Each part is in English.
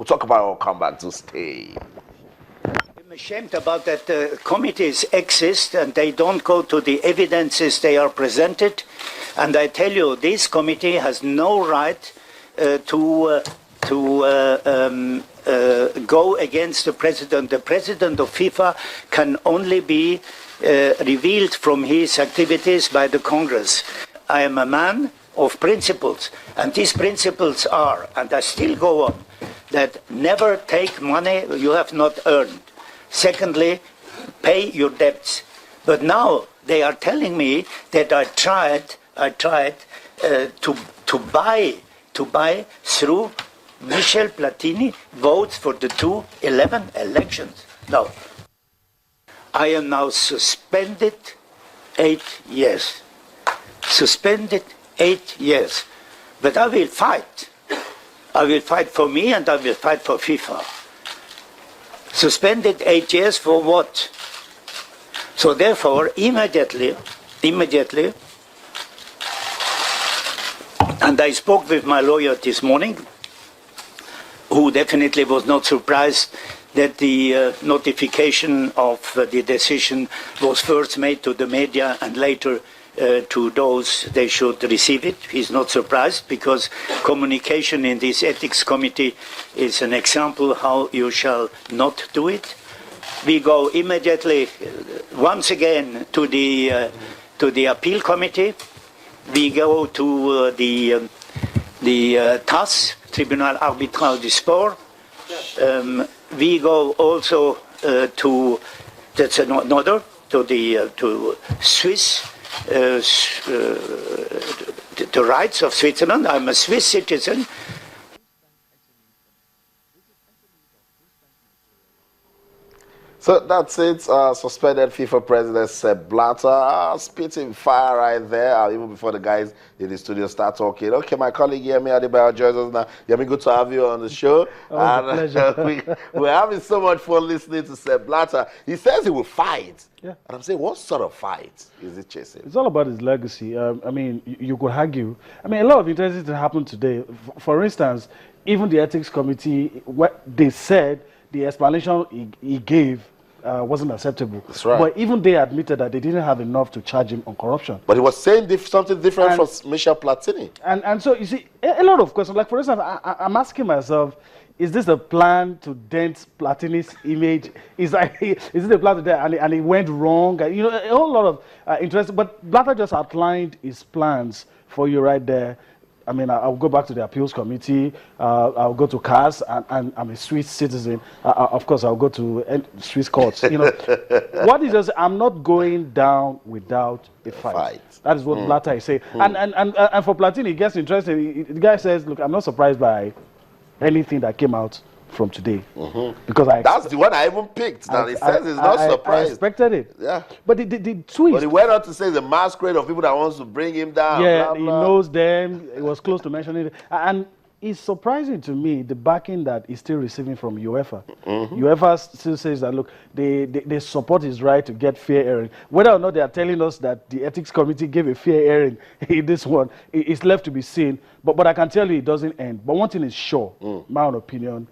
We'll talk about it. We'll come back to stay. I'm ashamed about that committees exist and they don't go to the evidences they are presented. And I tell you, this committee has no right to go against the president. The president of FIFA can only be revealed from his activities by the Congress. I am a man of principles, and these principles are, and I still go on, that never take money you have not earned. Secondly, pay your debts. But now they are telling me that I tried to buy through Michel Platini votes for the 2011 elections. No. I am now suspended 8 years. Suspended 8 years. But I will fight. I will fight for me and I will fight for FIFA. Suspended 8 years for what? So therefore, immediately, and I spoke with my lawyer this morning, who definitely was not surprised that the notification of the decision was first made to the media and later to those they should receive it. He's not surprised because communication in this ethics committee is an example how you shall not do it. We go immediately once again to the appeal committee. We go to the TAS, Tribunal Arbitral du Sport. We go also to, that's another, to Swiss, the rights of Switzerland. I'm a Swiss citizen. So that's it. Suspended FIFA president Sepp Blatter spitting fire right there. Even before the guys in the studio start talking. Okay, my colleague Yemi Adebayo joins us now. Yemi, good to have you on the show. Pleasure. We're having so much fun listening to Sepp Blatter. He says he will fight. Yeah. And I'm saying, what sort of fight is he chasing? It's all about his legacy. I mean, you could argue. I mean, a lot of interesting things happened today. For instance, even the ethics committee, what they said, the explanation he gave wasn't acceptable. That's right. But even they admitted that they didn't have enough to charge him on corruption. But he was saying something different from Michel Platini. And so, you see, a lot of questions. Like, for instance, I'm asking myself, is this a plan to dent Platini's image? Is it a plan to dent, and it went wrong? You know, a whole lot of interest. But Blatter just outlined his plans for you right there. I mean, I'll go back to the appeals committee. I'll go to CAS, and I'm a Swiss citizen. Of course, I'll go to Swiss courts. You know, what is just? I'm not going down without a fight. That is what Blatter is saying. And for Platini, it gets interesting. The guy says, "Look, I'm not surprised by anything that came out from today, because that's the one I even picked. Now he says he's not surprised. I expected it. Yeah. But the twist. But he went on to say the masquerade of people that wants to bring him down. Yeah, blah, blah. he knows them. It was close to mentioning it, and it's surprising to me the backing that he's still receiving from UEFA. UEFA still says that look, they support his right to get fair hearing. Whether or not they are telling us that the ethics committee gave a fair hearing in this one, it's left to be seen. But I can tell you it doesn't end. But one thing is sure, my own opinion.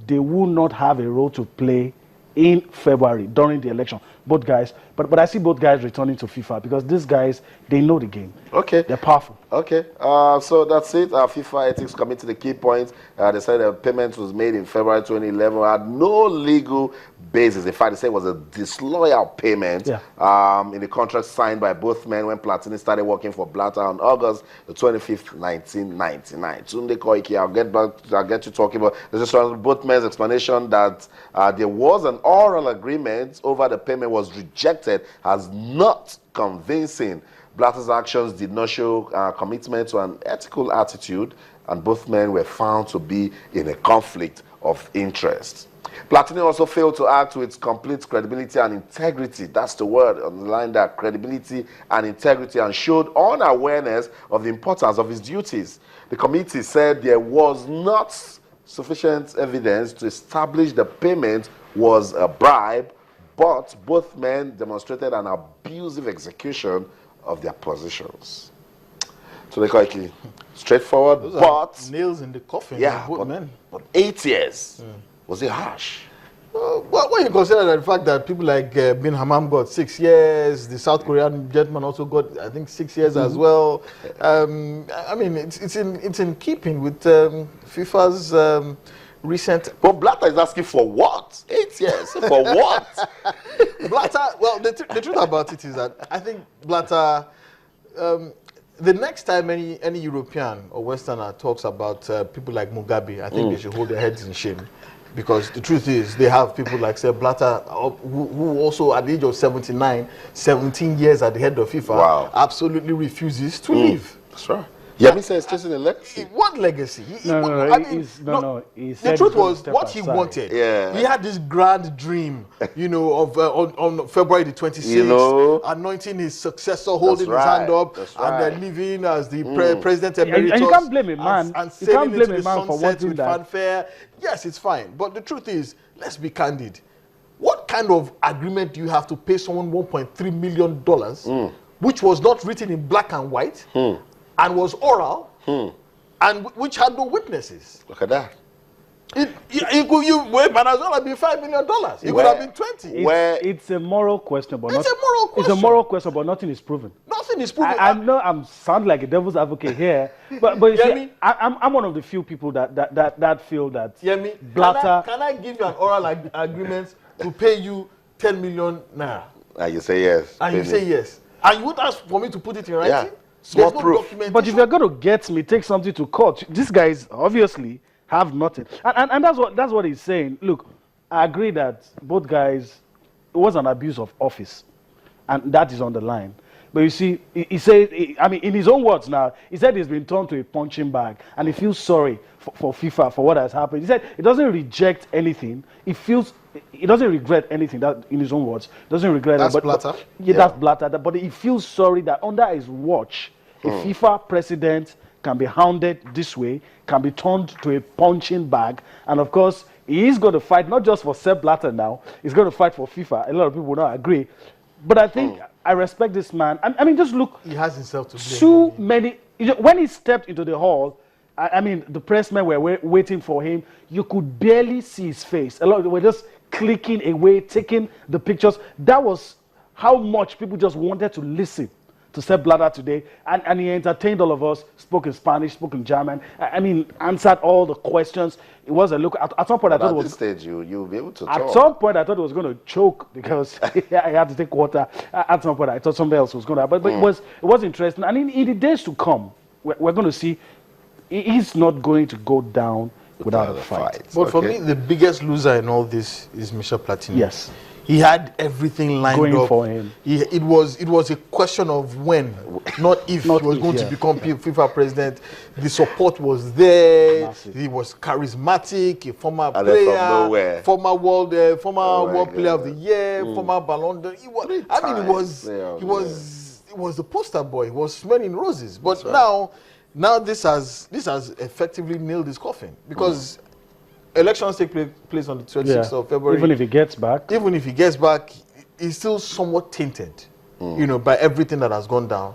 They will not have a role to play in February during the election. Both guys, but I see both guys returning to FIFA because these guys, they know the game. Okay. They're powerful. Okay. So that's it. FIFA Ethics Committee, the key points. They said the payment was made in February 2011. Had no legal basis. In fact, they said it was a disloyal payment in the contract signed by both men when Platini started working for Blatter on August the 25th, 1999. Tunde Koiki, I'll get you talking about this. Both men's explanation that there was an oral agreement over the payment was rejected as not convincing. Blatter's actions did not show commitment to an ethical attitude, and both men were found to be in a conflict of interest. Platini also failed to act with complete credibility and integrity. That's the word, underline that, credibility and integrity, and showed unawareness of the importance of his duties. The committee said there was not sufficient evidence to establish the payment was a bribe, but both men demonstrated an abusive execution of their positions. So they call it straightforward, Those but are nails in the coffin. yeah, both men. but 8 years. Was it harsh? Well, when you consider the fact that people like Bin Hammam got 6 years, the South Korean gentleman also got, I think, 6 years as well. I mean, it's in keeping with FIFA's recent. But Blatter is asking for what? 8 years for what? Blatter. Well, the truth about it is that I think Blatter. The next time any European or Westerner talks about people like Mugabe, I think they should hold their heads in shame. Because the truth is, they have people like Blatter, who also at the age of 79, 17 years at the head of FIFA, absolutely refuses to leave. That's right. Yeah, he says chasing a legacy. What legacy? The truth was what he wanted. Yeah. He had this grand dream, of on February the 26th, anointing his successor, holding his hand up, and then leaving as the president emeritus. And you can't blame a man. And you can't blame a man sunset for wanting with that. fanfare. Yes, it's fine. But the truth is, let's be candid. What kind of agreement do you have to pay someone $1.3 million, which was not written in black and white, and was oral, and which had no witnesses? Look at that. You might as well have been $5 million. It would have been 20. It's a moral question, but It's a moral question. It's a moral question, but nothing is proven. Nothing is proven. I know I'm sound like a devil's advocate here, but you see, I'm one of the few people that feel that. Hear me? Blatter. Can I give you an oral agreement to pay you 10 million naira? And you say yes. And you say yes. And you would ask for me to put it in writing? Yeah. There's Small no proof. documentation. But if you're going to get me, take something to court. These guys obviously have nothing, and that's what he's saying. Look, I agree that both guys, it was an abuse of office, and that is on the line. But you see, he said, I mean, in his own words now, he said he's been turned to a punching bag, and he feels sorry for FIFA for what has happened. He said he doesn't reject anything. He doesn't regret anything. That, in his own words, doesn't regret. That's it. Blatter. That's Blatter. But he feels sorry that under his watch, a FIFA president can be hounded this way, can be turned to a punching bag, and of course, he is going to fight not just for Sepp Blatter now. He's going to fight for FIFA. A lot of people will not agree, but I think I respect this man. I mean, just look. He has himself to blame. Too many. When he stepped into the hall, I mean, the pressmen were waiting for him. You could barely see his face. A lot of them were just clicking away, taking the pictures. That was how much people just wanted to listen to Sepp Blatter today, and he entertained all of us, spoke in Spanish, spoke in German, I mean, answered all the questions. It was a look, at some point I thought it was... At this stage, you'll be able to talk. At some point I thought it was going to choke because I had to take water. At some point I thought something else was going to happen, but it was interesting. And in the days to come, we're going to see he's not going to go down without a fight. But for me, the biggest loser in all this is Michel Platini. Yes. He had everything lined going up for him. It was a question of when, not if he was going to become FIFA president. The support was there. Massive. He was charismatic, a former player, former world player of the year, former Ballon d'Or. He was the poster boy. He was smelling roses. But now this has effectively nailed his coffin because. Elections take place on the 26th of February. Even if he gets back, he's still somewhat tainted, by everything that has gone down.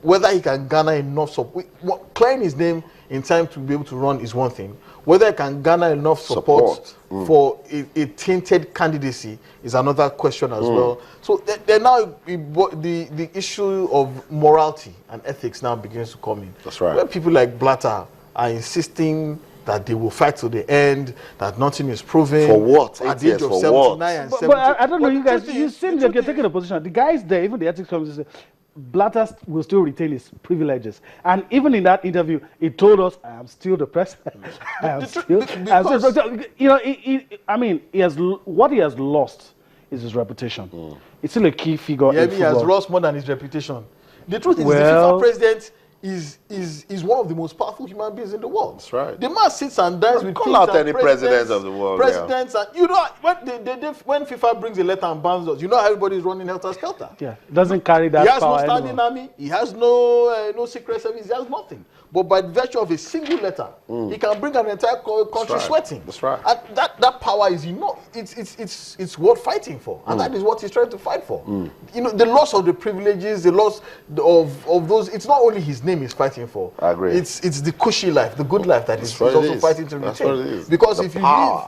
Whether he can garner enough support, clearing his name in time to be able to run is one thing. Whether he can garner enough support for a tainted candidacy is another question as well. So now the issue of morality and ethics now begins to come in. That's right. Where people like Blatter are insisting that they will fight to the end, that nothing is proven. For what? At the age of 79 and 70. But I don't know, you guys, you seem like you're taking a position. The guys there, even the ethics committee, say Blatter will still retain his privileges. And even in that interview, he told us, I am still the president. What he has lost is his reputation. It's still a key figure in football. He has lost more than his reputation. The truth is, the FIFA president is one of the most powerful human beings in the world. That's right. The man sits and dines with call out any presidents of the world. Presidents, and when FIFA brings a letter and bans us, everybody's running helter-skelter. Yeah, doesn't carry that power. He has no standing army. He has no secret service. He has nothing. but by the virtue of a single letter, he can bring an entire country sweating. That's right. And that power is it's worth fighting for, and that is what he's trying to fight for. You know, the loss of the privileges, the loss of those. It's not only his name he's fighting for. I agree. It's the cushy life, the good life that he's also fighting to retain. Because if you live